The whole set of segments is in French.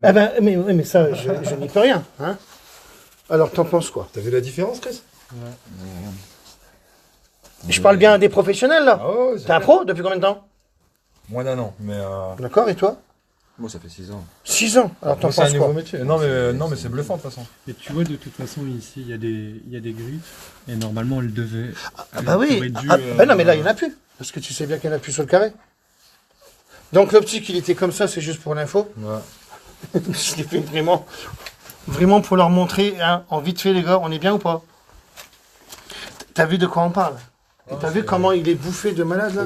Ah ben, mais ça, je n'y peux rien. Hein. Alors, t'en penses quoi? T'as vu la différence, Chris? Ouais. Je parle bien à des professionnels, là. Ah ouais, T'es un pro depuis combien de temps? Moins d'un an, mais D'accord, et toi? Moi, ça fait 6 ans. 6 ans. Alors, t'en moi, c'est un penses nouveau quoi? métier. Non, mais c'est bluffant de toute façon. Et tu vois, de toute façon, ici, il y a des griffes. Et normalement, elle devait. Ah bah oui. aurait dû, Ben non, mais là, il n'y en a plus. Parce que tu sais bien qu'il n'y en a plus sur le carré. Donc, l'optique, il était comme ça, c'est juste pour l'info. Ouais. Je l'ai fait vraiment pour leur montrer, hein, en vite fait, les gars, on est bien ou pas? T'as vu de quoi on parle? Et t'as vu comment il est bouffé de malade, là?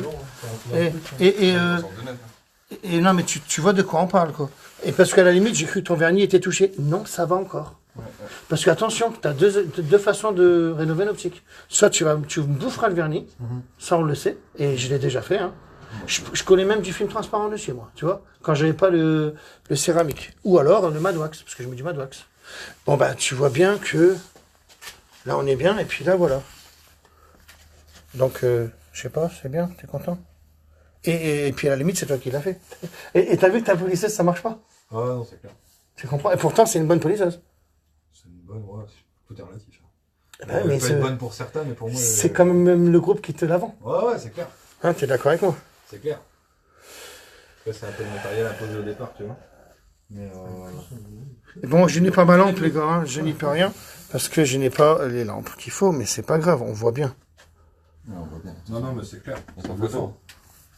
Et non, mais tu vois de quoi on parle, quoi. Et parce qu'à la limite, j'ai cru que ton vernis était touché. Non, ça va encore. Parce que attention, tu as deux façons de rénover une optique. Soit tu boufferas le vernis, ça on le sait, et je l'ai déjà fait. Hein. Je connais même du film transparent dessus, moi, tu vois, quand j'avais pas le céramique. Ou alors le Madwax, parce que je mets du Madwax. Bon, bah, tu vois bien que là on est bien, et puis là voilà. Donc, je sais pas, c'est bien, t'es content? Et puis à la limite, c'est toi qui l'as fait. Et t'as vu que ta polisseuse, ça marche pas? Ah non, c'est clair. Tu comprends? Et pourtant, c'est une bonne polisseuse. C'est une bonne, ouais, tout est relatif. Ben, Elle mais peut être bonne pour certains, mais pour moi... c'est quand même le groupe qui te la vend. Ouais, c'est clair. Hein, t'es d'accord avec moi? C'est clair. Après, c'est un peu de matériel à poser au départ, tu vois. Mais Et bon, je n'ai pas ma lampe, les gars, hein. Je n'y peux rien, parce que je n'ai pas les lampes qu'il faut, mais c'est pas grave, on voit bien. Non, on voit bien. Non, mais c'est clair. C'est bluffant.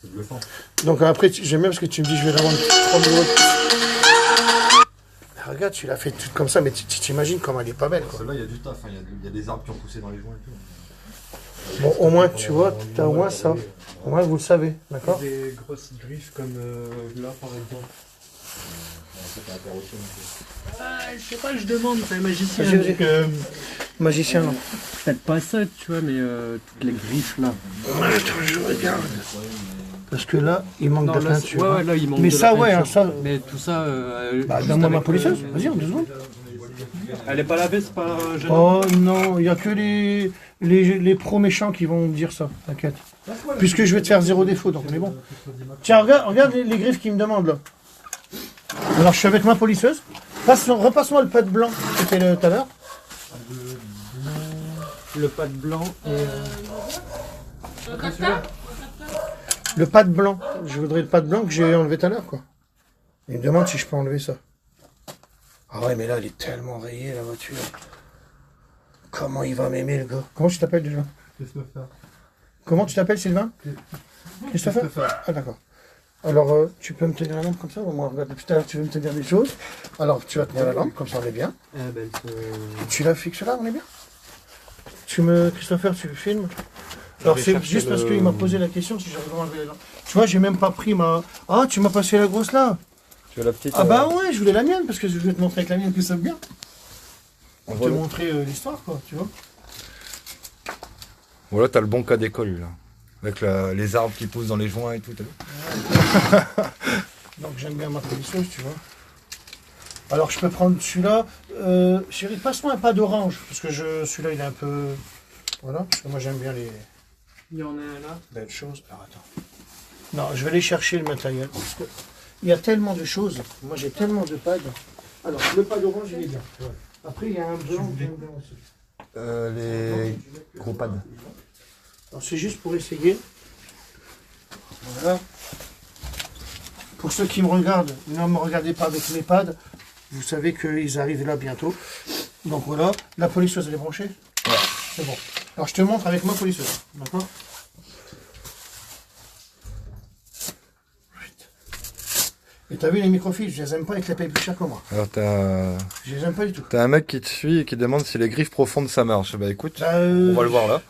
C'est bluffant. Donc après, j'aime bien parce que tu me dis, je vais la vendre 30 euros. Regarde, tu l'as fait toute comme ça, mais tu t'imagines comment elle est pas belle, quoi. Celle-là, il y a du taf, hein. Il y a des arbres qui ont poussé dans les joints et tout. Bon, au moins, tu vois, t'as au moins ça. Au moins, vous le savez, d'accord? Des grosses griffes comme là, par exemple. C'est pas rapport au son, Je sais pas, je demande, c'est un magicien. Vas-y. Donc, Magicien, non. peut-être pas ça, tu vois, mais toutes les griffes là. Attends, je regarde. Parce que là, il manque de là, peinture. ouais, là, il manque Mais de ça, la ouais, hein, peinture. ça. Mais tout ça. Bah, juste donne-moi ma avec, polisseuse, vas-y, en 2 secondes. Elle est pas lavée, c'est pas gênant. Oh non, il n'y a que les pros méchants qui vont dire ça, t'inquiète. Puisque je vais te faire 0 défaut, donc on est bon. Tiens, regarde les griffes qu'ils me demandent là. Alors je suis avec ma polisseuse. Repasse-moi le pad blanc que c'était tout à l'heure. Le pad blanc et. Le pad blanc. Je voudrais le pad blanc que j'ai enlevé tout à l'heure, quoi. Il me demande si je peux enlever ça. Ah ouais, mais là, il est tellement rayé, la voiture. Comment il va m'aimer, le gars? Comment tu t'appelles déjà? Christopher. Comment tu t'appelles, Sylvain? Christopher? Ah, d'accord. Alors, tu peux me tenir la lampe comme ça? Moi, regarde, depuis tout à l'heure, tu veux me tenir des choses. Alors, tu vas tenir la lampe, comme ça, on est bien. Tu la fixes là, on est bien. Christopher, tu filmes. Alors, c'est juste parce qu'il m'a posé la question si j'avais vraiment enlevé la lampe. Tu vois, j'ai même pas pris ma... Ah, tu m'as passé la grosse là. Tu as la petite... Ah bah ouais, je voulais la mienne, parce que je voulais te montrer avec la mienne que ça bien. On Te voit le- montrer l'histoire, quoi, tu vois. Voilà, t'as le bon cas d'école, là. Avec les arbres qui poussent dans les joints et tout, t'as vu? Donc j'aime bien ma polisseuse, tu vois. Alors je peux prendre celui-là. Chérie, passe-moi un pas d'orange, parce que celui-là il est un peu... Voilà, parce que moi j'aime bien les Il y en a un là. belles choses. Alors attends. Non, je vais aller chercher le matériel, parce que il y a tellement de choses. Moi j'ai tellement de pads. Alors le pad orange il est bien. Ouais. Après il y a un blanc aussi. Les gros pads. Alors c'est juste pour essayer. Voilà. Pour ceux qui me regardent, ne me regardez pas avec mes pads. Vous savez qu'ils arrivent là bientôt. Donc voilà, la polisseuse elle est branchée. Ouais. C'est bon. Alors je te montre avec ma polisseuse. D'accord? Et t'as vu les microfibres, je les aime pas avec les payes plus chères que moi. Alors Je les aime pas du tout. t'as un mec qui te suit et qui demande si les griffes profondes ça marche. Bah écoute, Bah, on va le voir là.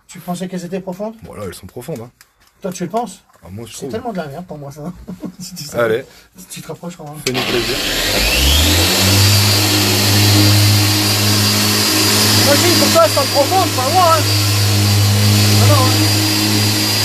Tu pensais qu'elles étaient profondes? Bon là elles sont profondes, hein. Toi tu le penses? Ah, moi je C'est trouve. tellement de la merde pour moi ça. Si tu sais. Allez, Tu te rapprocheras. Hein. fais-nous plaisir. Vas-y, pour toi elles sont profondes, pas moi hein. Ah non, hein.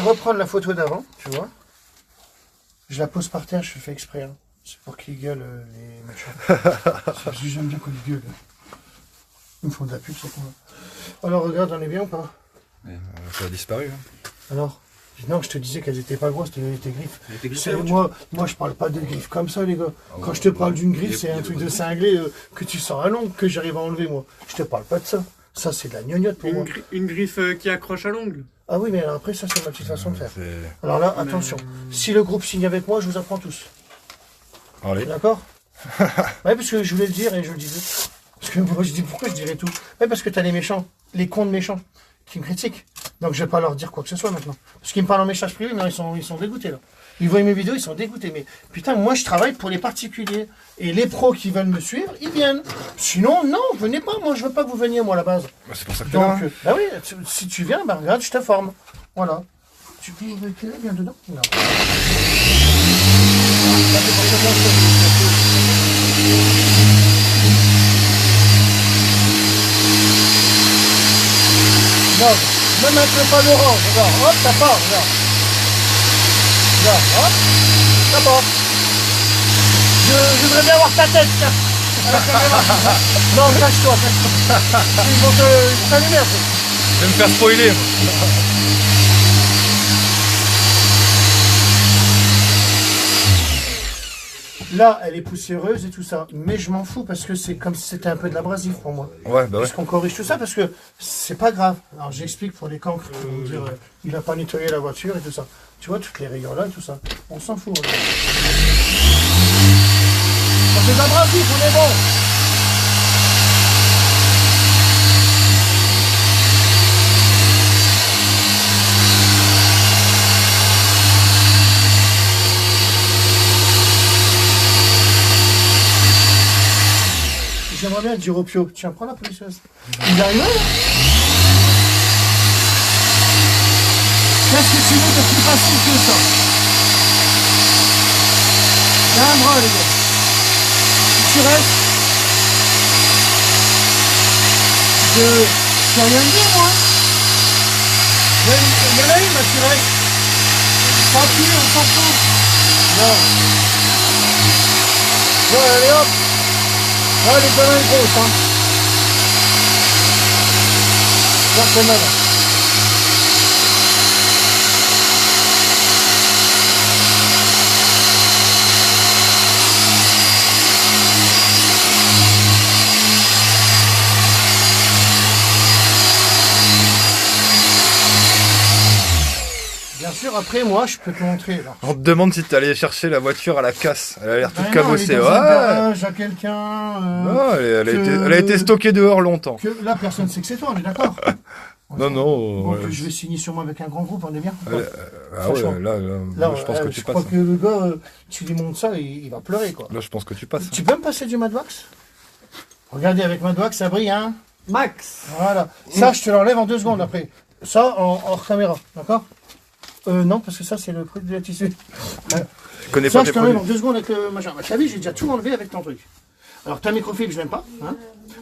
reprendre la photo d'avant, tu vois. Je la pose par terre, je fais exprès. Hein. C'est pour qu'ils gueulent, les machins. C'est parce que j'aime bien qu'on les gueule. Ils me font de la pub, c'est con. Alors, regarde, on est bien ou pas? Ça a disparu. Hein. Alors? Non, je te disais qu'elles étaient pas grosses, tes griffes. griffées, Moi, je parle pas de griffes comme ça, les gars. Quand je te parle d'une griffe, c'est un truc de cinglé que tu sens à l'ongle, que j'arrive à enlever, moi. Je te parle pas de ça. Ça, c'est de la gnognotte pour moi. Une griffe qui accroche à l'ongle. Ah oui, mais alors après, ça, c'est ma petite façon de faire. Alors là, attention. Si le groupe signe avec moi, je vous apprends tous. Allez. D'accord? Ouais, parce que je voulais le dire et je le disais. Parce que moi, je dis pourquoi je dirais tout. Ouais, parce que t'as les méchants, les cons de méchants, qui me critiquent. Donc je vais pas leur dire quoi que ce soit maintenant. Parce qu'ils me parlent en message privé, mais ils sont dégoûtés là. Ils voient mes vidéos, ils sont dégoûtés. Mais putain, moi je travaille pour les particuliers. Et les pros qui veulent me suivre, ils viennent. Sinon, non, venez pas. Moi, je veux pas que vous veniez, moi, à la base. Bah, c'est pour ça que Donc, bah oui, si tu viens, bah regarde, je te forme. Voilà. Tu peux viens dedans? Non. Non, même avec le pas d'orange, regarde, hop, ça part, regarde. Regarde, hop, ça part. Je voudrais bien voir ta tête, tiens. À la caméra. Non, cache-toi, cache-toi. Ils vont t'allumer après. Je vais me faire spoiler. Là, elle est poussiéreuse et tout ça, mais je m'en fous parce que c'est comme si c'était un peu de l'abrasif pour moi. Ouais, bah ouais. Parce qu'on corrige tout ça parce que c'est pas grave. Alors j'explique pour les cancres qui vont me dire il a pas nettoyé la voiture et tout ça. Tu vois, toutes les rayures là et tout ça. On s'en fout. Quand c'est de l'abrasif, on est bon. J'aimerais bien dire au Pio, tiens, prends la polisseuse. Il arrive là? Qu'est-ce que tu veux de plus facile que ça? C'est un bras, les gars. Tu restes. Je rien dire, moi. Il y en a une, là, tu restes. Tranquille, on s'en fout. Non. Bon, allez, hop. Ah, elle est quand même grosse, hein. Regarde quand même. Bien sûr, après, moi, je peux te montrer, là. On te demande si t'es allé chercher la voiture à la casse. Elle a l'air toute Ben non, cabossée. elle est dans Ouais. un garage à quelqu'un. Non, elle a été stockée dehors longtemps. Que là, personne ne sait que c'est toi, on est d'accord? Non, non. Bon, que je vais signer sur moi avec un grand groupe, on est bien. Ah ouais, Franchement. là, Là, je pense que tu je passes. crois que le gars, tu lui montres ça, il va pleurer, quoi. Là, je pense que tu passes. Tu peux me passer du Madwax? Regardez, avec Madwax, ça brille, hein? Max. Voilà. Ça, je te l'enlève en 2 secondes après. Ça, hors caméra, d'accord? Non, parce que ça, c'est le truc de la tissu. Tu connais Ça, pas je tes t'enlève en produits. 2 secondes avec le machin. Bah, t'as vu, j'ai déjà tout enlevé avec ton truc. Alors, ta microfibre, je l'aime pas, hein?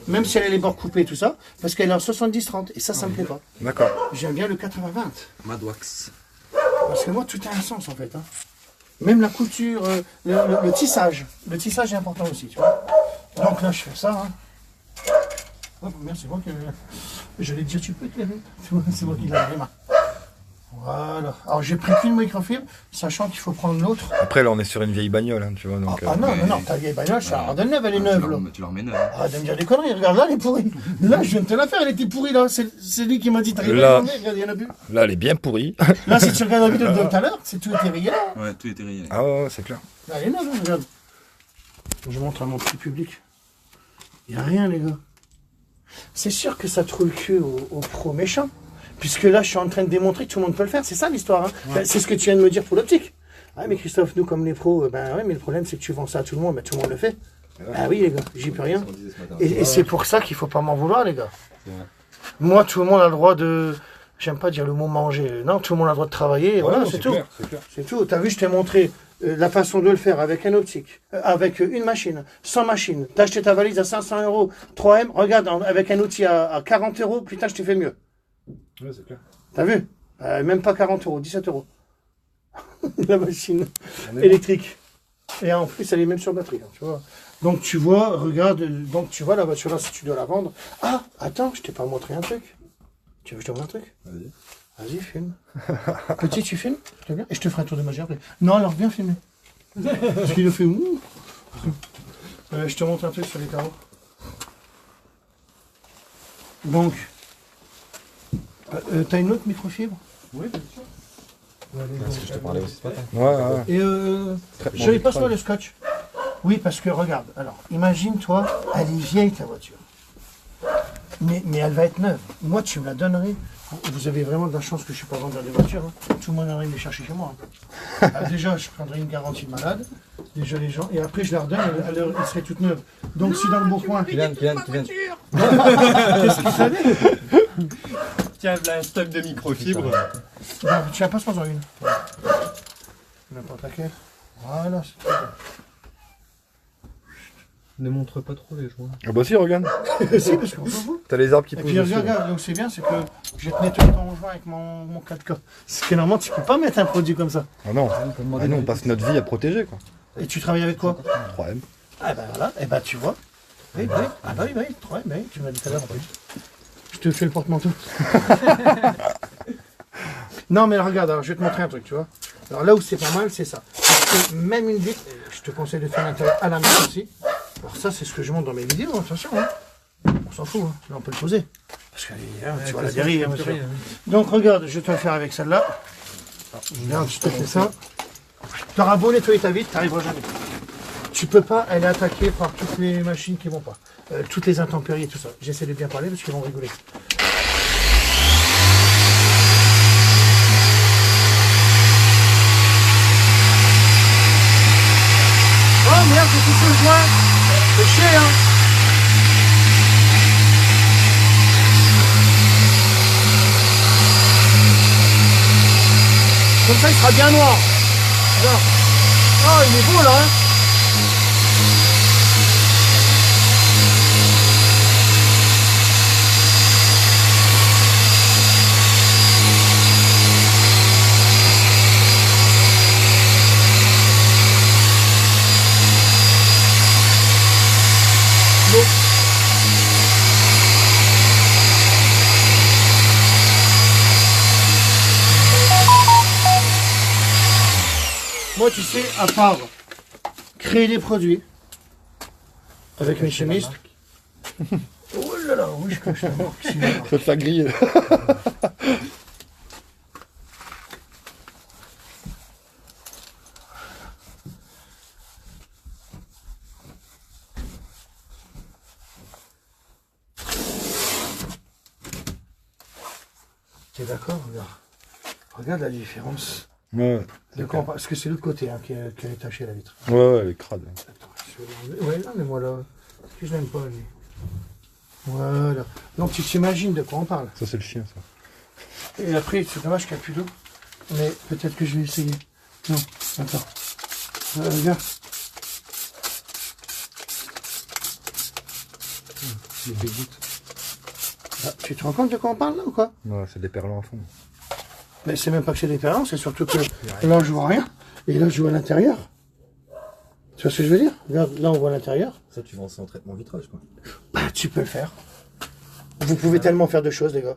Même si elle a les bords coupés et tout ça, parce qu'elle est en 70-30, et ça me plaît pas. D'accord. J'aime bien le 80-20. Madwax. Parce que moi, tout a un sens, en fait. Hein. Même la couture, le tissage. Le tissage est important aussi, tu vois. Donc là, je fais ça. Hein. Oh, merde, c'est moi qui... J'allais te dire, tu peux éclairer. Tu vois, c'est moi qui l'ai les mains. Voilà. Alors, j'ai pris qu'une microfibre, sachant qu'il faut prendre l'autre. Après, là, on est sur une vieille bagnole, hein, tu vois. Donc, Ah non, non, ta vieille bagnole, c'est un neuve, elle est neuve, là. Tu leur mets neuf. Arrête de me dire des conneries, regarde, là, elle est pourrie. Là, je viens de te la faire, elle était pourrie, là. C'est lui qui m'a dit, t'arrives Là. à regarde, il y en a plus. là, elle est bien pourrie. Là, si tu regardes la vidéo de tout à l'heure, c'est tout était rayé, là. Ouais, tout était rayé. Ah ouais, c'est clair. Là, elle est neuve, hein, regarde. Je montre à mon petit public. Il n'y a rien, les gars. C'est sûr que ça trouve le cul aux pros méchants. Puisque là, je suis en train de démontrer que tout le monde peut le faire. C'est ça l'histoire. Hein. Ouais. C'est ce que tu viens de me dire pour l'optique. Ah, mais Christophe, nous, comme les pros, ben ouais, mais le problème, c'est que tu vends ça à tout le monde, mais tout le monde le fait. Ouais. Ah oui, les gars, j'y peux rien. Et c'est pour ça qu'il faut pas m'en vouloir, les gars. Moi, tout le monde a le droit de... J'aime pas dire le mot manger. Non, tout le monde a le droit de travailler. Et voilà, c'est tout. C'est tout. T'as vu, je t'ai montré la façon de le faire avec un optique, avec une machine, sans machine. T'as acheté ta valise à 500 €, 3M, regarde, avec un outil à 40 €, putain, je t'ai fait mieux. Ouais, c'est clair. T'as vu? Même pas 40 euros, 17 euros. La machine électrique. Et en plus, elle est même sur batterie, hein, tu vois. Donc tu vois, regarde, donc tu vois la voiture là, si tu dois la vendre. Ah, attends, je t'ai pas montré un truc. Tu veux que je te montre un truc? Vas-y. Vas-y, filme. Petit, tu filmes? Tu veux bien? Et je te ferai un tour de magie après. Non, alors viens filmer. Parce qu'il a fait ouh. Je te montre un truc sur les carreaux. Donc, t'as une autre microfibre? Oui, bien sûr. Parce que je te parlais aussi ce matin. Ouais. Et je vais pas sur le scotch. Oui, parce que regarde, alors, imagine-toi, elle est vieille ta voiture. Mais elle va être neuve. Moi, tu me la donnerais. Vous avez vraiment de la chance que je ne suis pas vendeur de voitures. Hein. Tout le monde viendrait me les chercher chez moi. Hein. Déjà, je prendrais une garantie malade. Déjà, les gens. Et après, je leur donne, elles seraient toutes neuves. Donc, si dans le bon coin. Kylian. Qu'est-ce qu'il savait? Tiens, là, un stock de microfibres. Ben, tiens, passe-moi en une. N'importe laquelle. Voilà. Ne montre pas trop les joints. Ah bah si, regarde. Si, parce qu'on s'en fout. T'as les arbres qui Et poussent puis dessus. regarde, donc c'est bien, c'est que je vais te nettoyer ton joint avec mon 4K. Ce que normalement, tu peux pas mettre un produit comme ça. Ah non. Ah non, on passe notre vie à protéger, quoi. Et tu travailles avec quoi? 3M. Ah ben voilà, et ben tu vois. Oui, oui. Ah bah oui, oui, oui, tu m'as dit tout à l'heure en plus. Je te fais le porte-manteau. Non mais regarde, alors je vais te montrer un truc, tu vois. Alors là où c'est pas mal, c'est ça. Parce que même une vitre, je te conseille de faire l'intérieur à la main aussi. Alors ça, c'est ce que je montre dans mes vidéos, attention. Hein. On s'en fout, hein. Là on peut le poser. Parce que tu vois la dérive, hein, monsieur. Donc regarde, je vais te le faire avec celle-là. Regarde, je te fais ça. Tu auras beau nettoyer ta vitre, tu n'arriveras jamais. Tu peux pas, elle est attaquée par toutes les machines qui vont pas. Toutes les intempéries et tout ça. J'essaie de bien parler parce qu'ils vont rigoler. Oh merde, j'ai touché le joint. C'est chier, hein. Comme ça, il sera bien noir. Regarde. Oh, il est beau là, hein. Moi, tu sais, à part créer des produits avec mes chimistes. Oh là là, oui, je cache la marque. Ça te fait griller. T'es d'accord? Regarde. Regarde la différence. Ouais, Parce que c'est l'autre côté hein, qui est taché la vitre. ouais, elle est crade. Attends, je vais l'enlever. Ouais, non, mais moi là. Je l'aime pas, lui. Voilà. Donc tu t'imagines de quoi on parle. Ça, c'est le chien, ça. Et après, c'est dommage qu'il n'y a plus d'eau. Mais peut-être que je vais essayer. Non, attends. Regarde. Ah, tu te rends compte de quoi on parle là ou quoi? Ouais, c'est des perlants à fond. Mais c'est même pas que c'est des perlants, c'est surtout que là je vois rien. Et là je vois l'intérieur. Tu vois ce que je veux dire? Regarde, là on voit l'intérieur. Ça, tu vends ça en traitement vitrage, quoi. Bah tu peux le faire. Vous pouvez tellement faire de choses les gars.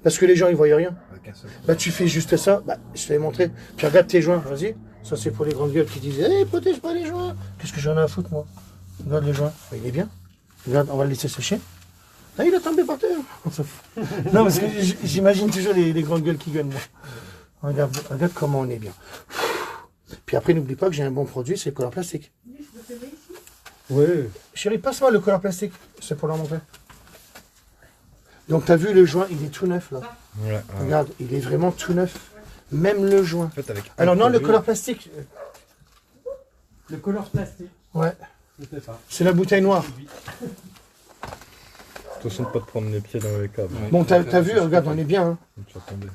Parce que les gens ils voient rien. Avec un seul. Bah tu fais juste ça, bah je te l'ai montré. Puis regarde tes joints, vas-y. Ça c'est pour les grandes gueules qui disent hey, protège pas les joints. Qu'est-ce que j'en ai à foutre moi? Regarde le joint, bah, il est bien. Regarde, on va le laisser sécher. Ah, il a tombé par terre. On s'en fout. Non parce que j'imagine toujours les grandes gueules qui gueulent moi. Regarde comment on est bien. Puis après n'oublie pas que j'ai un bon produit, c'est le couleur plastique. Oui. Chérie, passe-moi le couleur plastique, c'est pour leur montrer. Donc t'as vu le joint, il est tout neuf là. Ouais, Regarde, il est vraiment tout neuf. Même le joint. En fait, avec Alors non, le couleur plastique. Le color plastique, Ouais. je sais pas. C'est la bouteille noire. Attention de pas te prendre les pieds dans les câbles. Bon, t'as vu, regarde, on est bien. Hein. Tu vas tomber.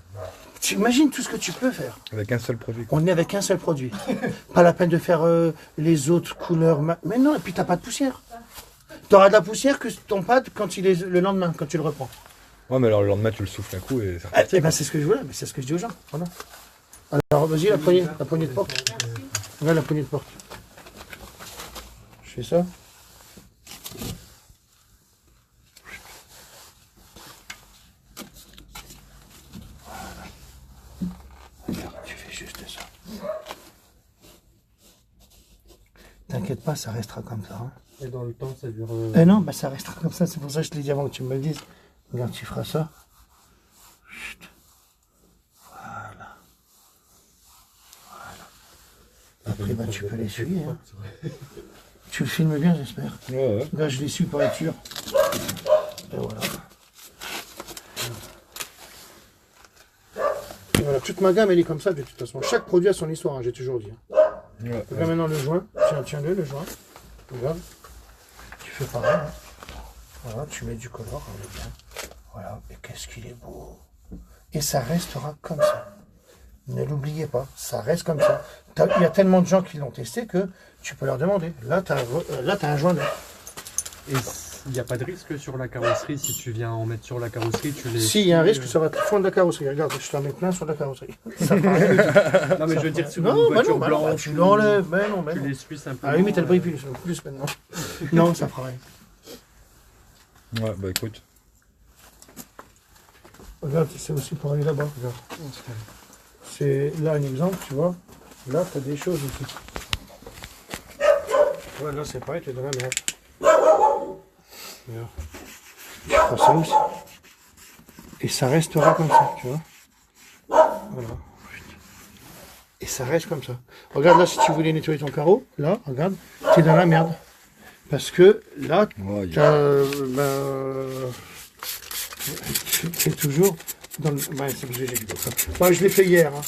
Tu imagines tout ce que tu peux faire. Avec un seul produit. Quoi. On est avec un seul produit. Pas la peine de faire les autres couleurs. Mais non, et puis t'as pas de poussière. T'auras de la poussière que ton pad quand il est le lendemain, quand tu le reprends. Ouais, mais alors le lendemain, tu le souffles un coup et c'est Ah, reparti. eh ben, c'est ce que je voulais, mais c'est ce que je dis aux gens. Voilà. Alors, vas-y, la poignée de porte. Regarde la poignée de porte. Je fais ça. Regarde, tu fais juste ça. T'inquiète pas, ça restera comme ça. Hein. Et dans le temps, ça dure. Eh non, bah ça restera comme ça, c'est pour ça que je te l'ai dit avant que tu me le dises. Regarde, tu feras ça. Chut. Voilà. Après, bah, tu peux l'essuyer. Hein. Tu le filmes bien, j'espère. Ouais. Là, je l'essuie pour être sûr. Et voilà. Et voilà, toute ma gamme, elle est comme ça, de toute façon. Chaque produit a son histoire, hein, j'ai toujours dit. Hein. Ouais. Donc là, maintenant, le joint. Tiens-le, le joint. Regarde. Tu fais pareil. Hein. Voilà, tu mets du color, on est bien. Voilà, et qu'est-ce qu'il est beau. Et ça restera comme ça. Ne l'oubliez pas, ça reste comme ça. Il y a tellement de gens qui l'ont testé que tu peux leur demander. Là, tu as un joint neuf. Et il n'y a pas de risque sur la carrosserie si tu viens en mettre sur la carrosserie, tu les. Si, il y a un risque, ça va te fondre la carrosserie. Regarde, je t'en mets plein sur la carrosserie. Ça fera rien du tout. Non mais je veux dire sur Non, une bah voiture non, bah non, bah blanche. tu l'enlèves. Mais non, mais Tu non. les suisses un peu. À la limite, elle brille plus maintenant. Non, ça fera rien. Ouais, bah écoute. Regarde, c'est aussi pour aller là-bas. Regarde. C'est là un exemple, tu vois. Là, tu as des choses ici. Ouais, là, c'est pareil, tu es dans la merde. Regarde. Tu feras ça aussi. Et ça restera comme ça, tu vois. Voilà. Et ça reste comme ça. Regarde là, si tu voulais nettoyer ton carreau, là, regarde, tu es dans la merde. Parce que là, Ouais, tu es toujours dans le... Ouais, c'est que j'ai dit comme ça. Moi, je l'ai fait hier. Hein.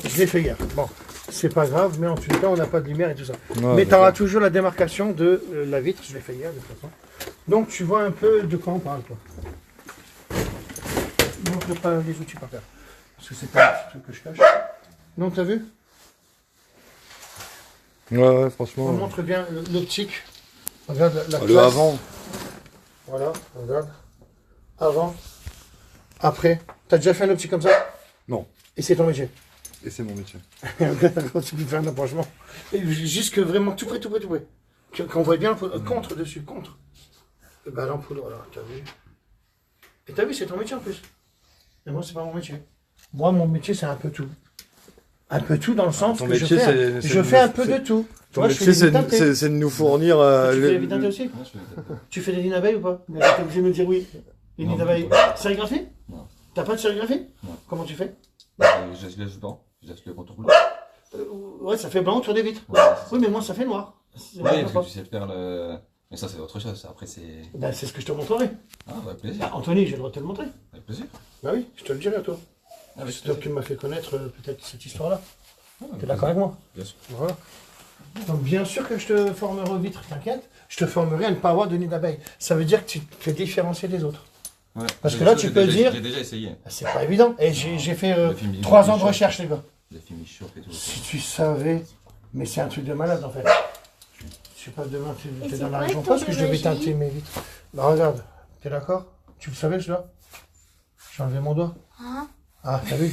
Je l'ai fait hier. Bon, c'est pas grave, mais en tout cas, on n'a pas de lumière et tout ça. Ouais, mais tu auras d'accord. toujours la démarcation de la vitre. Je l'ai fait hier, de toute façon. Donc, tu vois un peu de quoi on parle, quoi. Montre pas les outils par terre. Parce que c'est pas un truc que je cache. Non, t'as vu? Ouais, franchement. On montre bien l'optique. Regarde la Le classe. avant. Voilà, regarde. Avant. Après. T'as déjà fait un optique comme ça? Non. Et c'est ton métier. Et c'est mon métier. Quand tu peux faire un approchement. Et juste que vraiment tout près. Qu'on voit bien contre dessus, contre. Et ben l'ampoule, voilà, t'as vu. Et t'as vu, c'est ton métier en plus. Et moi, c'est pas mon métier. Moi, mon métier, c'est un peu tout. Un peu tout dans le sens Ton que je métier, fais, c'est je de fais un nous- peu de tout. Ton Moi, je fais métier, des vides teintés. c'est de nous fournir. Tu fais les vides teintés aussi? Ouais, je fais des têtes. Tu fais des lignes d'abeilles ou pas? Tu es obligé de me dire oui. Les Non, lignes d'abeilles. pas. Sérigraphie? Non. T'as pas de sérigraphie? Non. Comment tu fais? Je laisse le blanc, je laisse le contour bleu. Ouais, ça fait blanc autour des vitres. Ouais, c'est Oui, mais moi, ça fait noir. C'est Oui, pas. parce que tu sais faire le. Mais ça, c'est autre chose. Après, c'est. Ben, c'est ce que je te montrerai. Ah, avec plaisir. Bah, Anthony, j'ai le droit de te le montrer. Avec plaisir. Bah oui, je te le dirai à toi. Avec C'est toi plaisir. qui m'as fait connaître peut-être cette histoire-là. Ah, avec T'es plaisir. d'accord avec moi? Bien sûr. Voilà. Donc bien sûr que je te formerai aux vitres, t'inquiète. Je te formerai à ne pas avoir de nid d'abeille. Ça veut dire que tu te différencier des autres. Ouais. Parce que J'ai- là, j'ai tu peux déjà- dire- J'ai déjà essayé. Ah, c'est pas évident. Et j'ai fait Le film, 3 il ans de chauffe. recherche, les gars. Les films, ils chauffent et tout. Si tu savais, mais c'est un truc de malade en fait. Je sais pas, demain tu Et es c'est dans la quoi région ton parce que je devais biologie teinter mes vitres. Bah regarde, t'es d'accord? Tu le savais celui-là? J'ai enlevé mon doigt. Hein? Ah, t'as vu,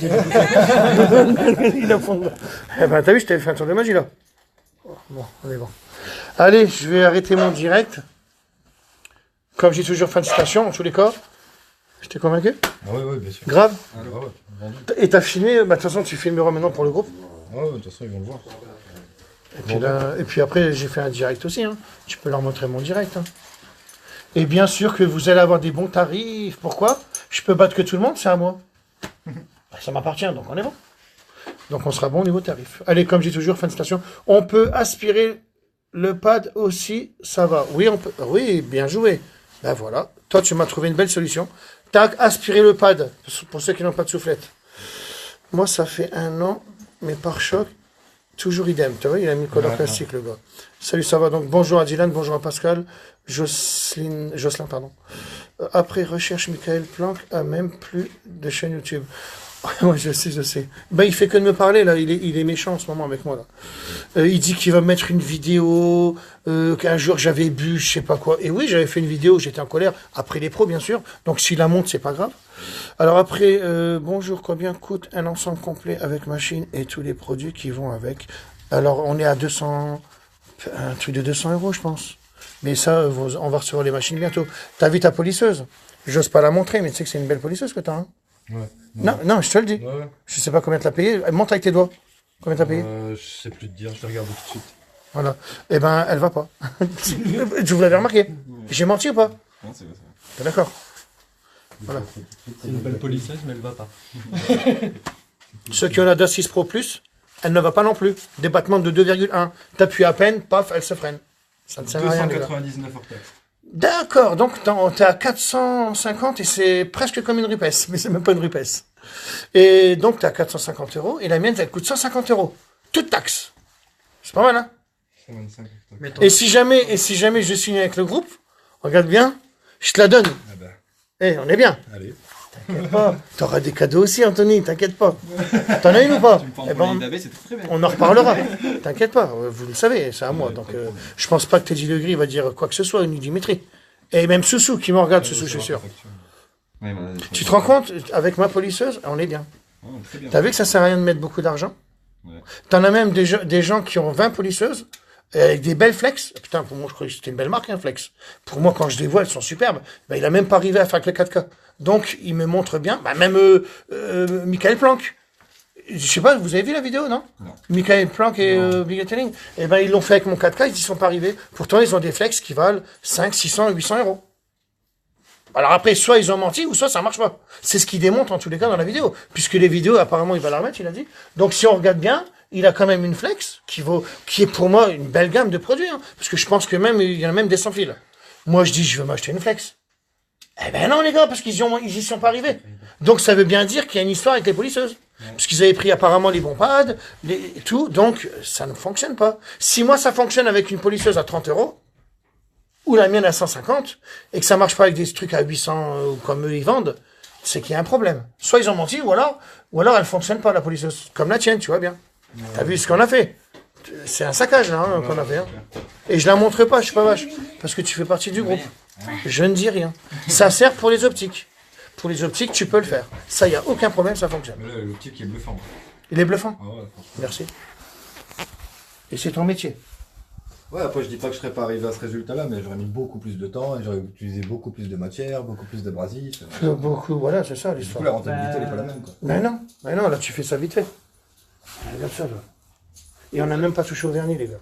il a fond. Eh ben t'as vu, je t'avais fait un tour de magie là. Bon, on est bon. Allez, je vais arrêter mon direct. Comme j'ai toujours fin de citation, en tous les cas. Je t'ai convaincu? Ah ouais, bien sûr. Grave. Ah ouais, vendu. Et t'as filmé, bah de toute façon tu filmeras maintenant pour le groupe. Ah ouais, de toute façon, ils vont le voir. Et puis après, j'ai fait un direct aussi. Hein. Tu peux leur montrer mon direct. Hein. Et bien sûr que vous allez avoir des bons tarifs. Pourquoi? Je peux battre que tout le monde, c'est à moi. Ça m'appartient, donc on est bon. Donc on sera bon au niveau tarif. Allez, comme j'ai toujours, fin de station. On peut aspirer le pad aussi, ça va. Oui, on peut. Oui, bien joué. Ben voilà. Toi, tu m'as trouvé une belle solution. Tac, aspirer le pad. Pour ceux qui n'ont pas de soufflette. Moi, ça fait 1 an, mais par choc, toujours idem. Tu vois, il a mis le color Ouais, plastique, le gars. Salut, ça va. Donc, bonjour à Dylan, bonjour à Pascal. Jocelyn, pardon. Après recherche, Michael Planck a même plus de chaîne YouTube. Ouais, je sais, je sais. Ben, il fait que de me parler, là. Il est méchant en ce moment avec moi, là. Il dit qu'il va mettre une vidéo, qu'un jour j'avais bu, je sais pas quoi. Et oui, j'avais fait une vidéo où j'étais en colère, après les pros, bien sûr. Donc, s'il la monte, c'est pas grave. Alors après, bonjour, combien coûte un ensemble complet avec machine et tous les produits qui vont avec? Alors, on est à 200, un truc de 200 €, je pense. Mais ça, on va recevoir les machines bientôt. T'as vu ta polisseuse? J'ose pas la montrer, mais tu sais que c'est une belle polisseuse que t'as, hein? Ouais. Non, non, je te le dis. Ouais. Je sais pas combien tu l'as payé. Montre avec tes doigts. Combien t'as payé? Je sais plus te dire, je vais regarder tout de suite. Voilà. Eh ben, elle va pas. Je vous l'avais remarqué. J'ai menti ou pas? Non, c'est vrai. T'es d'accord? C'est une belle polisseuse, mais elle va pas. Ceux qui ont la DOS 6 Pro Plus, elle ne va pas non plus. Débattement de 2,1. T'appuies à peine, paf, elle se freine. Ça ne sert à rien, les gars. 299 hors taxe. D'accord, donc t'es à 450 et c'est presque comme une rupesse, mais c'est même pas une rupesse. Et donc t'es à 450 € et la mienne, elle coûte 150 €. Toute taxe. C'est pas mal, hein? 125. Mais Et si jamais je signe avec le groupe, regarde bien, je te la donne. Ah bah, Eh, on est bien. allez. T'inquiète pas. T'auras des cadeaux aussi, Anthony, t'inquiète pas. T'en as une ou pas? Eh ben, c'est très bien. on en reparlera. T'inquiète pas, vous le savez, c'est à moi. Donc, je pense pas que Teddy Legris va dire quoi que ce soit, ni Dimitri. Et même Soussou qui me regarde, Soussou, je suis sûr. Tu te rends compte, avec ma polisseuse, on est bien. Très bien. T'as vu que ça sert à rien de mettre beaucoup d'argent? Ouais. T'en as même des gens qui ont 20 polisseuses, avec des belles flex. Putain, pour moi, je croyais que c'était une belle marque, hein, flex. Pour moi, quand je les vois, elles sont superbes. Ben, il a même pas arrivé à faire que le 4K. Donc, il me montre bien. Ben, même Michael Planck. Je sais pas, vous avez vu la vidéo, non? Non. Michael Planck et Big Telling. Eh ben, ils l'ont fait avec mon 4K, ils y sont pas arrivés. Pourtant, ils ont des flex qui valent 5, 600, 800 €. Alors après, soit ils ont menti, ou soit ça marche pas. C'est ce qu'il démontre en tous les cas dans la vidéo. Puisque les vidéos, apparemment, il va la remettre, il a dit. Donc si on regarde bien, il a quand même une flex qui est pour moi une belle gamme de produits. Hein. Parce que je pense que même, il y en a même des sans fil. Moi, je dis, je veux m'acheter une flex. Eh ben non, les gars, parce qu'ils y sont pas arrivés. Donc ça veut bien dire qu'il y a une histoire avec les polisseuses. Parce qu'ils avaient pris apparemment les bons pads, tout. Donc ça ne fonctionne pas. Si moi, ça fonctionne avec une polisseuse à 30 €, ou la mienne à 150, et que ça marche pas avec des trucs à 800 comme eux ils vendent, c'est qu'il y a un problème. Soit ils ont menti, ou alors elle fonctionne pas, la polisseuse. Comme la tienne, tu vois bien. T'as vu ce qu'on a fait? C'est un saccage, là, hein, qu'on a fait. Hein. Et je la montre pas, je suis pas vache. Parce que tu fais partie du groupe. Je ne dis rien. Ça sert pour les optiques. Pour les optiques, tu peux le faire. Ça, il n'y a aucun problème, ça fonctionne. Mais là, l'optique est bluffant. Il est bluffant. Ah ouais, franchement. Merci. Et c'est ton métier. Ouais, après je dis pas que je serais pas arrivé à ce résultat-là, mais j'aurais mis beaucoup plus de temps et j'aurais utilisé beaucoup plus de matière, beaucoup plus d'abrasif. Beaucoup, voilà, c'est ça Du coup, l'histoire. la rentabilité n'est pas la même, quoi. Mais non, là tu fais ça vite fait. Regarde ça, là. Et on n'a même pas touché au vernis, les gars.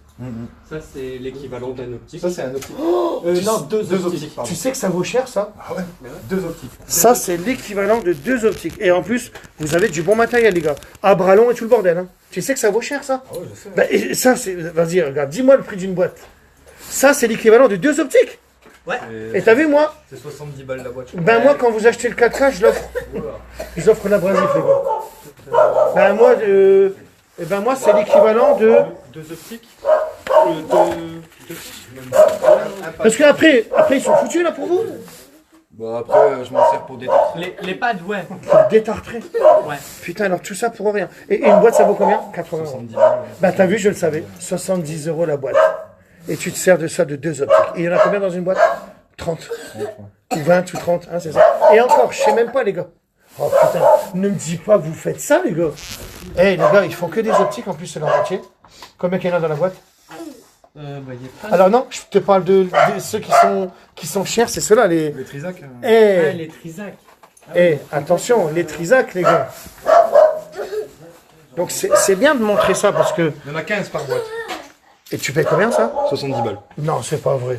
Ça, c'est l'équivalent d'un optique. Ça, c'est un optique. Non, deux optiques, pardon. Tu sais que ça vaut cher, ça? Ah ouais, deux optiques. Ça, c'est l'équivalent de 2 optiques. Et en plus, vous avez du bon matériel, les gars. À bras longs et tout le bordel. Hein. Tu sais que ça vaut cher, ça? Ah ouais, je sais. Ben, et ça, c'est. Vas-y, regarde, dis-moi le prix d'une boîte. Ça, c'est l'équivalent de 2 optiques. Ouais. Et t'as vu, moi? C'est 70 balles la boîte. Ben, moi, quand vous achetez le 4K, je l'offre. Je l'offre l'abrasif, les gars. Ben, moi, c'est l'équivalent de. Deux optiques. Parce qu'après, ils sont foutus, là, pour vous? Bon, après, je m'en sers pour détecter. Les pads, ouais. Pour détartrer. Ouais. Putain, alors tout ça pour rien. Et une boîte, ça vaut combien? 80 €. 70 balles. Ben, t'as vu, je le savais. 70 € la boîte. Et tu te sers de ça de 2 optiques. Et il y en a combien dans une boîte? 30. Ou 20 ou 30, hein, c'est ça. Et encore, je sais même pas, les gars. Oh putain, ne me dis pas que vous faites ça, les gars. Eh, les gars, ils font que des optiques, en plus, c'est leur métier. Combien qu'il y en a dans la boîte? Bah, y a pas Alors non, je te parle de ceux qui sont chers, c'est ceux-là, les... Les Trisac. Eh, les Trisac. attention, les Trisac, les gars. Donc c'est bien de montrer ça, parce que... Il y en a 15 par boîte. Et tu payes combien, ça? 70 balles. Non, c'est pas vrai.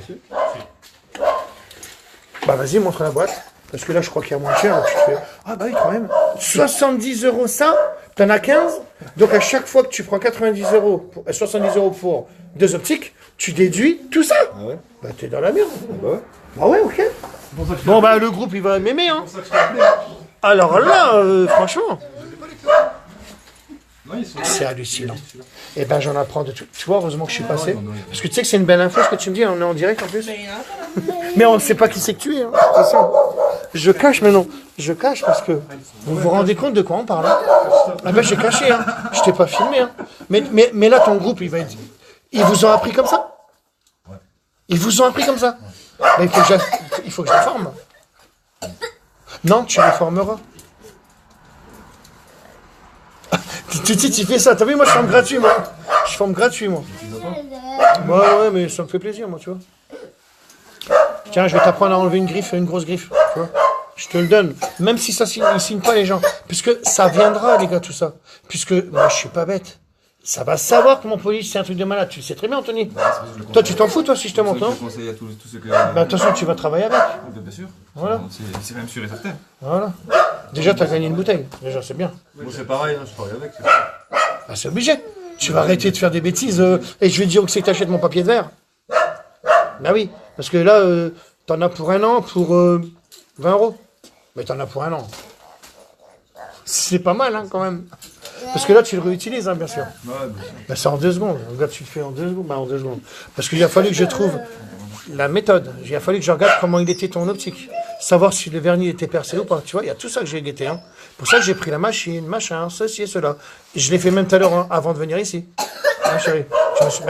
Bah vas-y, montre la boîte. Parce que là, je crois qu'il y a moins cher. Tu te fais... Ah bah oui, quand même. 70 € ça, t'en as 15. Donc à chaque fois que tu prends 90 €, 70 € pour 2 optiques, tu déduis tout ça. Ah ouais? Bah t'es dans la merde. Bah ouais. Bah ouais, ok. Bon bah le groupe, il va m'aimer, hein. Alors là, franchement, Non, ils sont. c'est hallucinant. Et ben j'en apprends de tout. Tu vois, heureusement que je suis passé. non, non. Parce que tu sais que c'est une belle info ce que tu me dis, on est en direct en plus. Mais on ne sait pas qui c'est que tu es, hein. De toute façon. Je cache, mais non. Je cache parce que vous vous rendez compte de quoi on parle, hein? Ah ben j'ai caché, hein. Je t'ai pas filmé, hein. Mais là, ton groupe, il va être... Ils vous ont appris comme ça? Ils vous ont appris comme ça? Ben, il faut que je les forme. Non, tu les formeras. Tu fais ça, t'as vu, moi je forme gratuit, moi. Je forme gratuit, moi. Ouais, mais ça me fait plaisir, moi, tu vois. Tiens, je vais t'apprendre à enlever une griffe, une grosse griffe, tu vois. Je te le donne, même si ça ils signent pas les gens. Puisque ça viendra, les gars, tout ça. Puisque, moi, je suis pas bête. Ça va savoir que mon police, c'est un truc de malade. Tu le sais très bien, Anthony. Toi, tu t'en fous, toi, si je te montre, non? Je conseille à tous ceux que... Ben, attention, tu vas travailler avec. Bien sûr. Voilà. C'est même sûr et certain. Voilà. Déjà, t'as gagné une bouteille. Déjà, c'est bien. Moi, c'est pareil, hein, je travaille avec. Ben, c'est obligé. Tu vas arrêter de faire des bêtises et je vais te dire que c'est que t'achètes mon papier de verre. Ben oui. Parce que là, t'en as pour un an pour 20 €. Mais t'en as pour un an. C'est pas mal, hein, quand même. Parce que là, tu le réutilises, hein, bien sûr. Ouais, bien sûr. Ben, c'est en 2 secondes. Regarde, tu le fais en 2 secondes. Ben, en 2 secondes. Parce qu'il a fallu que je trouve la méthode. Il a fallu que je regarde comment il était ton optique. Savoir si le vernis était percé ou pas. Tu vois, il y a tout ça que j'ai guetté. Hein. Pour ça que j'ai pris la machine, machin, ceci et cela. Et je l'ai fait même tout à l'heure, hein, avant de venir ici. Hein, chérie.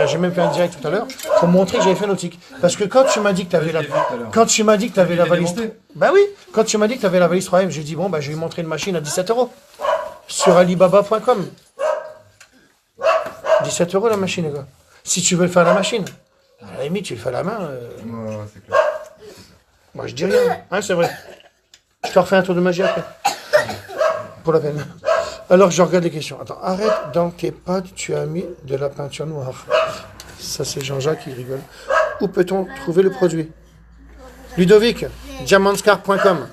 J'ai même fait un direct tout à l'heure pour montrer que j'avais fait une optique. Parce que quand tu m'as dit que tu avais la... Quand tu m'as dit que tu avais la valise... Bah oui, quand tu m'as dit que tu avais la valise 3M, j'ai dit, bon, bah, je vais lui montrer une machine à 17 €. Sur alibaba.com. 17 € la machine, les gars. Si tu veux le faire à la machine, à la limite, tu le fais à la main. Ouais, c'est clair. Moi, je dis rien. Hein, c'est vrai. Je te refais un tour de magie après. Pour la peine. Alors, je regarde les questions. Attends, arrête, dans tes pads, tu as mis de la peinture noire. Ça, c'est Jean-Jacques qui rigole. Où peut-on trouver le produit? Ludovic, diamantscar.com.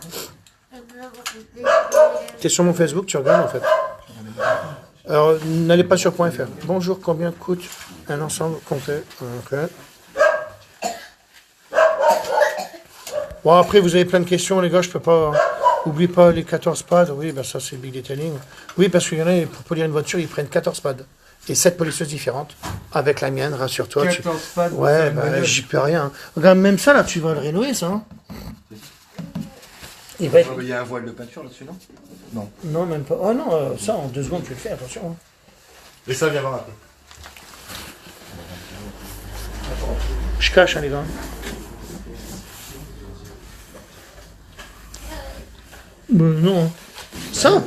T'es sur mon Facebook, tu regardes en fait. Alors, n'allez pas sur .fr. Bonjour, combien coûte un ensemble complet? Ok. Bon, après, vous avez plein de questions, les gars, je peux pas... Oublie pas les 14 pads. Oui, ben ça, c'est big detailing. Oui, parce qu'il y en a, pour polir une voiture, ils prennent 14 pads. Et 7 polisseuses différentes. Avec la mienne, rassure-toi. 14 pads. Ouais, ben, j'y peux rien. Regarde, même ça, là, tu vas le rénover, ça. Hein. Il va être... Il y a un voile de peinture là-dessus, non? Non, même pas. Oh non, ça, en 2 secondes, tu le fais, attention. Hein. Et ça, viens voir un peu. Je cache, hein, les gars. Non. Hein. Ça,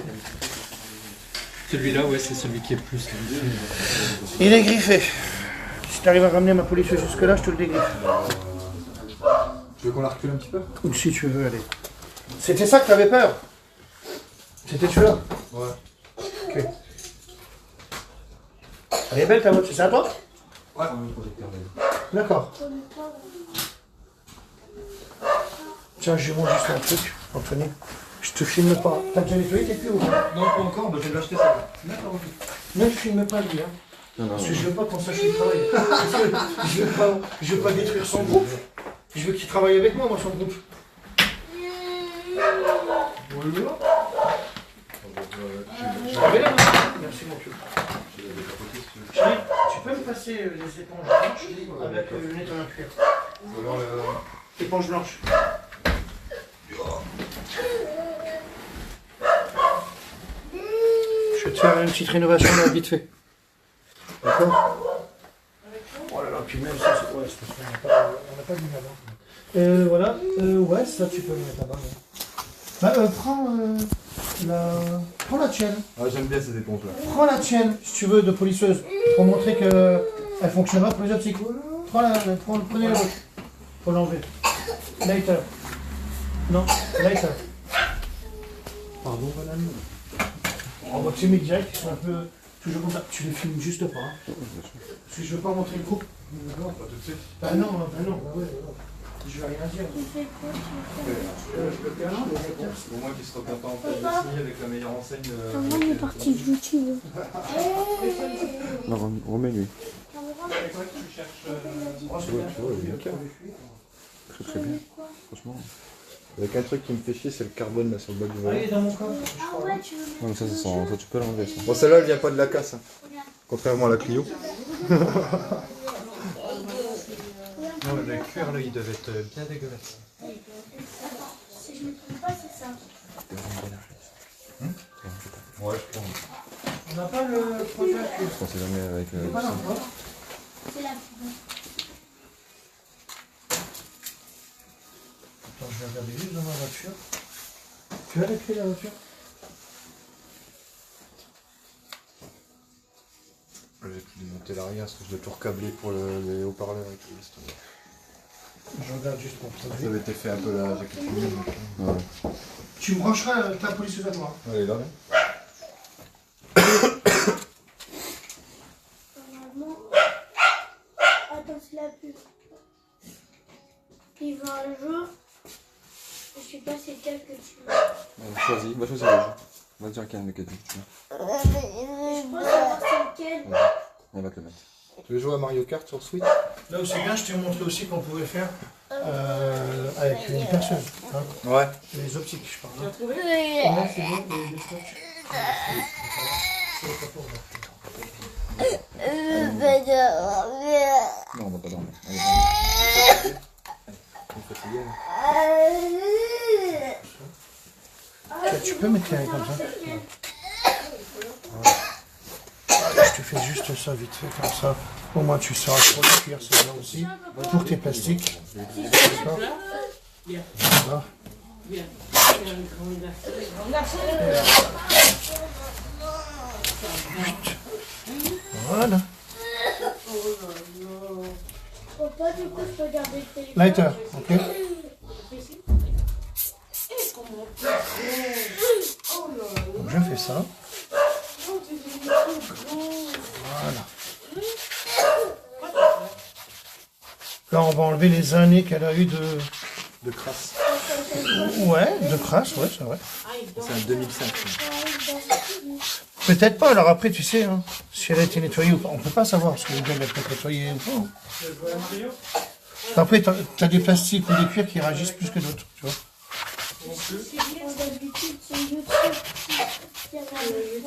Celui-là, ouais, c'est celui qui est plus griffé. il est griffé. Si tu arrives à ramener ma police jusque-là, je te le dégriffe. Tu veux qu'on la recule un petit peu? Ou si tu veux, allez. C'était ça que t'avais peur? C'était celui-là? Ouais. Ok. Elle est belle ta voiture, c'est à toi? Ouais. D'accord. Tiens, je lui montre juste un truc, Anthony. Je te filme pas. T'as déjà nettoyé tes pieds ou pas? Non, pas encore, mais je vais l'acheter ça. D'accord, ok. Ne le filme pas lui, hein. Parce que je veux pas qu'on sache qu'il travaille. Parce que je veux pas détruire son groupe. Je veux qu'il travaille avec moi, son groupe. Voilà. Merci mon cul. Chérie, tu peux me passer les éponges blanches avec le nettoyant cuir. Éponge blanche. Je vais te faire une petite rénovation là, vite fait. D'accord? Oh là là, puis même ça, c'est... Ouais, c'est parce qu'on n'a pas du mal. Voilà. Ouais, ça tu peux le mettre là-bas. Ouais. Prends la tienne. Ah, j'aime bien ces éponges là. Prends la tienne, si tu veux, de polisseuse, pour montrer qu'elle fonctionnera pour les optiques. Prenez la vôtre. Faut l'enlever. Later. Non, later. Pardon, madame. Oh, bah, tu sais, mes directs, ils sont un peu... Toujours comme ça. Tu les filmes juste pas. Hein. Parce que je veux pas montrer le groupe. Non, pas tout de suite. Bah non, ouais. Je vais rien dire. Le piano, les acteurs. Au moins qu'il sera content en fait de signer avec la meilleure enseigne. Maman, on est parti de YouTube. Non, remets-lui. Tu vois, il est bien calme. Très très bien. Franchement. Avec un truc qui me fait chier, c'est le carbone là sur le bas du volant. Allez, dans mon corps. Ah ouais, tu veux Non, mais ça tu peux l'enlever ça. Bon, celle-là, elle vient pas de la casse. Hein. Contrairement à la Clio. Non, le cuir, là, il devait être bien dégueulasse. Si je me trompe pas, Parce qu'on sait jamais avec... Voilà, voilà. C'est la poubelle. Attends, je vais regarder juste dans ma voiture. Tu as la clé de la voiture? J'ai pu démonter l'arrière parce que je dois tout recabler pour les haut-parleurs et tout. Je regarde juste mon Ça produit. avait été fait un peu là, j'ai quelques minutes. Ouais. Tu me brancheras ta police à toi. Allez, là. Normalement. Attends, c'est la pub. Il va un jour. Je sais pas c'est quel que tu veux. Choisis, va choisir le jeu. Va dire quel mec est tu Je pense savoir c'est lequel. On va te le mettre. Tu veux jouer à Mario Kart sur Switch? Là où c'est bien, je t'ai montré aussi qu'on pouvait faire avec une perceuse. Hein. Ouais. Les optiques, je parle. Hein. Oui. Ouais, c'est bon, les scotch. Non, on va pas dormir. Allez, on est fatigué. Tu peux mettre les comme ça. Je te fais juste ça vite fait comme ça. Au moins tu sauras pour le cuir, c'est bien aussi. Pour tes plastiques. D'accord. Voilà. Voilà. Papa, du coup, je peux garder le téléphone. Lighter, ok. Donc je fais ça. Voilà. Là, on va enlever les années qu'elle a eu De crasse. Ouais, de crasse, ouais, c'est vrai. C'est un 2005. Peut-être pas, alors après, tu sais, hein, si elle a été nettoyée ou pas. On peut pas savoir parce que le gars va être nettoyé ou pas. Après, t'as des plastiques ou des cuirs qui réagissent plus que d'autres, tu vois. D'habitude, c'est YouTube.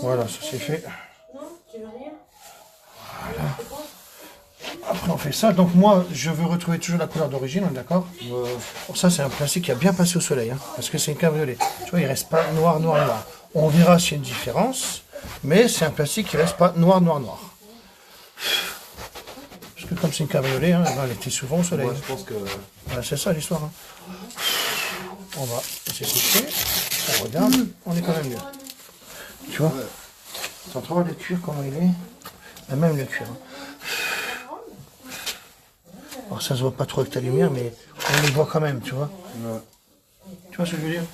Voilà, ça c'est fait. Voilà. Après, on fait ça. Donc moi, je veux retrouver toujours la couleur d'origine, on est d'accord? Bon, ça, c'est un plastique qui a bien passé au soleil, hein, parce que c'est une cabriolet. Tu vois, il reste pas noir, noir, noir. On verra s'il y a une différence, mais c'est un plastique qui reste pas noir, noir, noir. Parce que comme c'est une cabriolet, hein, elle était souvent au soleil. Moi, je pense que... Voilà, c'est ça l'histoire. Hein. On va laisser sécher, on regarde, on est quand même mieux. Tu vois? Tu entends le cuir, comment il est? Et même le cuir. Hein. Alors ça se voit pas trop avec ta lumière, mais on le voit quand même, tu vois. Ouais. Tu vois ce que je veux dire?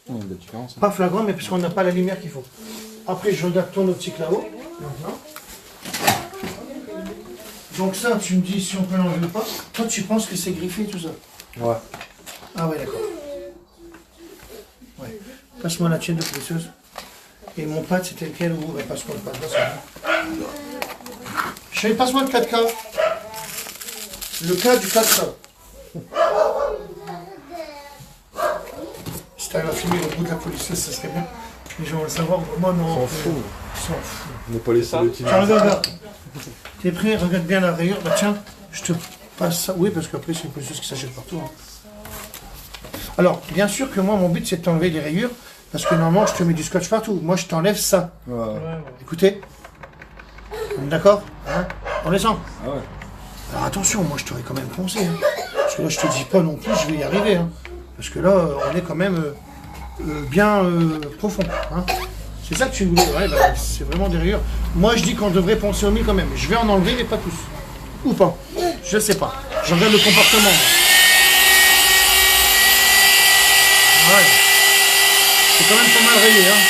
Il y a une différence. Pas flagrant, mais parce qu'on n'a pas la lumière qu'il faut. Après, je regarde ton optique là-haut. Maintenant. Donc ça, tu me dis si on peut l'enlever ou pas. Toi, tu penses que c'est griffé tout ça? Ouais. Ah ouais, d'accord. Ouais. Passe-moi la tienne de précieuse. Et mon pad, c'était lequel ou passe-moi le pad. Là, c'est bon. Chérie, passe-moi le 4K. Le cas du 4K. Si t'arrives à filmer au bout de la police, ça serait bien. Les gens vont le savoir. Moi, non. S'en fout. S'en fout. On n'est pas les seuls utilisés. Tiens, regarde. T'es prêt? Regarde bien la rayure. Bah tiens, je te passe ça. Oui, parce qu'après, c'est une policeuse qui s'achète partout. Hein. Alors, bien sûr que moi, mon but, c'est de t'enlever les rayures. Parce que normalement, je te mets du scotch partout. Moi, je t'enlève ça. Ouais. Écoutez. On est d'accord? Hein? On descend. Ah ouais. Alors attention, moi, je t'aurais quand même poncé. Hein. Parce que là, je te dis pas non plus, je vais y arriver. Hein. Parce que là, on est quand même bien profond. Hein. C'est ça que tu voulais. Ouais, bah, c'est vraiment des rayures. Moi, je dis qu'on devrait poncer au mille quand même. Je vais en enlever, mais pas tous. Ou pas. Je sais pas. Je regarde le comportement. Ouais. C'est quand même pas mal rayé. Hein.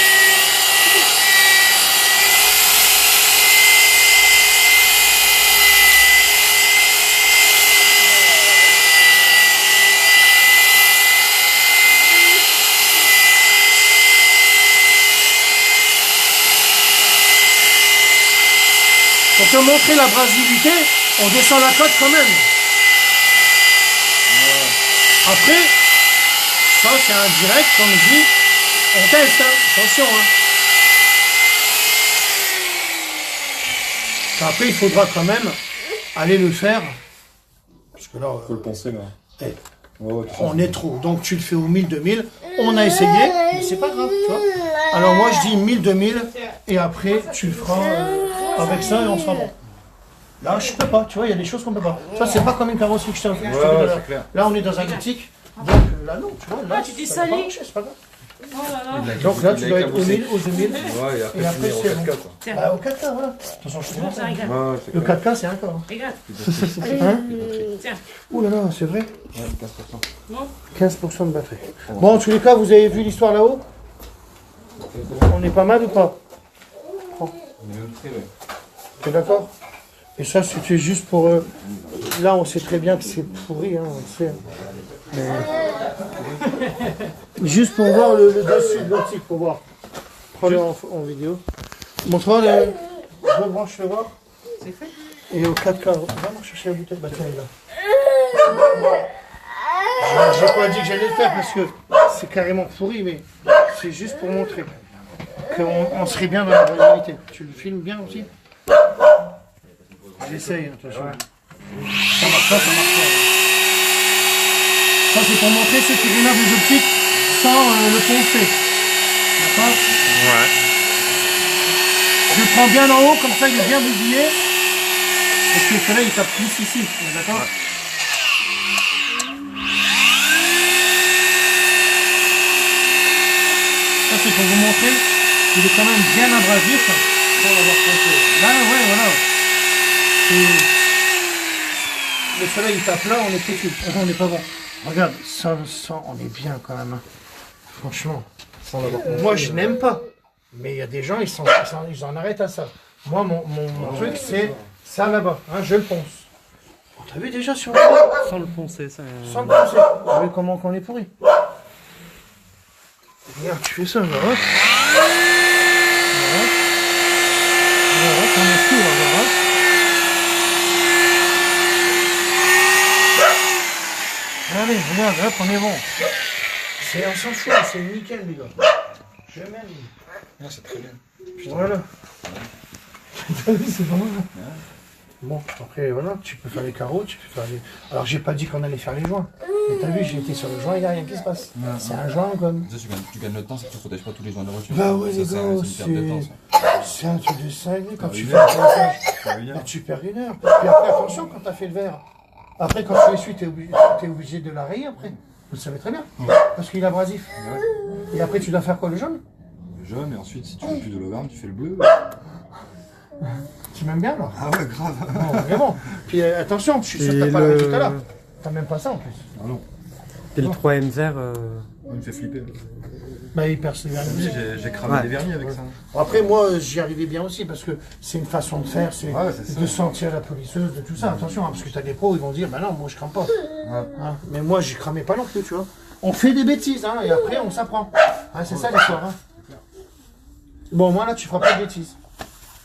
Pour te montrer l'abrasivité, on descend la cote quand même. Après, ça c'est un direct, comme je dis, on teste, hein. Attention. Hein. Après, il faudra quand même aller le faire. Parce que là, Faut le penser là. eh, Ouais, on est trop. Donc tu le fais au 1000, 2000. On a essayé, mais c'est pas grave, tu vois. Alors moi je dis 1000, 2000, et après tu le feras. avec ça et on sera bon. Là, je peux pas, tu vois, il y a des choses qu'on peut pas. Ça, c'est pas comme une carrosserie que je t'ai dit tout à l'heure. c'est clair. Là, on est dans un boutique. Donc là, non, tu vois, là, tu dis ça va pas salé. marcher, c'est pas grave. Oh là là. Donc là, tu dois être au 1000, aux 2000. Ouais, et Et après, après, tu c'est mets en bon. 4K, quoi. Tiens, Bah, au 4K, voilà. De toute façon, je te regarde ça, dis. regarde. Ouais, c'est Le clair. 4K, c'est un corps. Regarde. Hein Tiens. Ouh là là, c'est vrai. Ouais, 15%. Bon. 15% de batterie. Bon, en tous les cas, vous avez vu l'histoire là-haut? On est pas mal ou pas? On est même très, ouais. T'es d'accord? Et ça, c'était juste pour... là, on sait très bien que c'est pourri, hein, on le sait. Mais juste pour voir le dessus de l'optique, pour voir. Prends-le en vidéo. Montre-moi, rebranche le voir. C'est fait. Et au 4K, vraiment chercher la bouteille. Bah tiens, il est là. J'ai pas dit que j'allais le faire parce que c'est carrément pourri, mais c'est juste pour montrer qu'on serait bien dans la réalité. Tu le filmes bien aussi? J'essaye, attention. Ça marche pas, ça marche pas. Ça, c'est pour montrer ceux qui rénovent les optiques sans le poncer. D'accord? Ouais. Je le prends bien en haut, comme ça il est bien bousillé. Parce que le soleil il tape plus ici, on est d'accord? Ça c'est pour vous montrer qu'il est quand même bien abrasif. Pour l'avoir poncé. Là, ouais, voilà. Le soleil il tape là, on est foutu. On n'est pas bon. Regarde, ça, on est bien quand même. Hein. Franchement. Moi je n'aime pas. Mais il y a des gens, ils en arrêtent à ça. Moi, mon truc, c'est ça là-bas. Hein, je le ponce. Oh, t'as vu déjà sur le Sans le poncer, ça. sans le poncer. T'as vu comment qu'on est pourri? Regarde, tu fais ça, là. Voilà. Voilà, t'en es tout, là, voilà. Allez, regarde, hop, on est bon. On s'en fout, c'est nickel, les gars. Je m'aime. Ah, c'est très bien. Voilà. T'as vu, c'est pas mal. Hein. Bon, après, voilà, tu peux faire les carreaux, tu peux faire les... Alors, j'ai pas dit qu'on allait faire les joints. Mais t'as vu, j'ai été sur le joint, il n'y a rien qui se passe. C'est un joint, comme... Ça, tu gagnes le temps, c'est que tu ne protèges pas tous les joints de voiture. Bah ouais, Ça, les c'est gars, une perte de temps, ça. c'est un truc de cinglé quand tu une fais un passage. Pas une Bah, heure. tu perds 1 heure. Puis après, attention, quand t'as fait le verre. Après, quand tu essuies, t'es obligé de la rayer après. Vous le savez très bien. Parce qu'il est abrasif. Ouais. Et après, tu dois faire quoi, le jaune? Le jaune, et ensuite, si tu veux plus d'hologramme, tu fais le bleu. Tu m'aimes bien, là? Ah ouais, grave. Bon, mais bon. Puis attention, je suis sûr que t'as pas la tout à l'heure. T'as même pas ça en plus. Ah non, Et le 3M vert, il me fait flipper. Bah, il perce les vernis. J'ai cramé Ouais. des vernis avec ça. Bon, après, moi, j'y arrivais bien aussi parce que c'est une façon de faire, c'est Ouais, c'est ça. de sentir la polisseuse, de tout ça. Attention, hein, parce que t'as des pros, ils vont dire, bah non, moi je crame pas. Hein, mais moi, j'y cramais pas non plus, tu vois. On fait des bêtises, hein, et après, on s'apprend. Hein, c'est ça l'histoire. Hein. Bon, moi, là, tu feras pas de bêtises.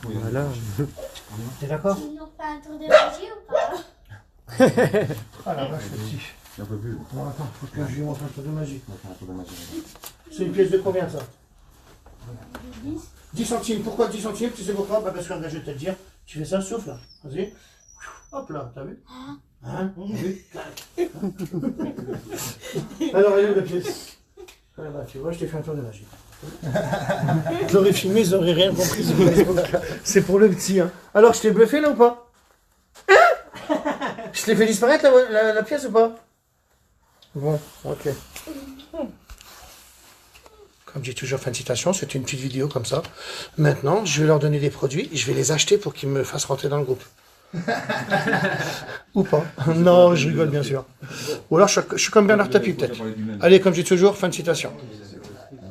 voilà. T'es d'accord? Ils n'ont pas un tour de magie ou pas? Ah la vache, le petit. Un peu plus. Bon, attends, faut que je lui montre un truc de magie. On va faire un peu de magie. C'est une pièce de combien, ça? 10 centimes. Pourquoi 10 centimes? Tu sais pourquoi? Bah parce que là, je vais te le dire. Tu fais ça, souffle, là. Vas-y. Hop là, t'as vu? Hein? T'as vu? Alors, elle est où la pièce? Ah bah, tu vois, je t'ai fait un tour de magie. Je l'aurais filmé, ils auraient rien compris. C'est pour le petit, hein. Alors, je t'ai bluffé, là, ou pas? Je t'ai fait disparaître, la pièce, ou pas? Bon, ok. Comme j'ai toujours fait une citation, c'était une petite vidéo comme ça. Maintenant, je vais leur donner des produits, je vais les acheter pour qu'ils me fassent rentrer dans le groupe. Ou pas. Non, je rigole bien sûr. Ou alors je suis comme Bernard Tapie peut-être. Allez, comme j'ai toujours, fin de citation.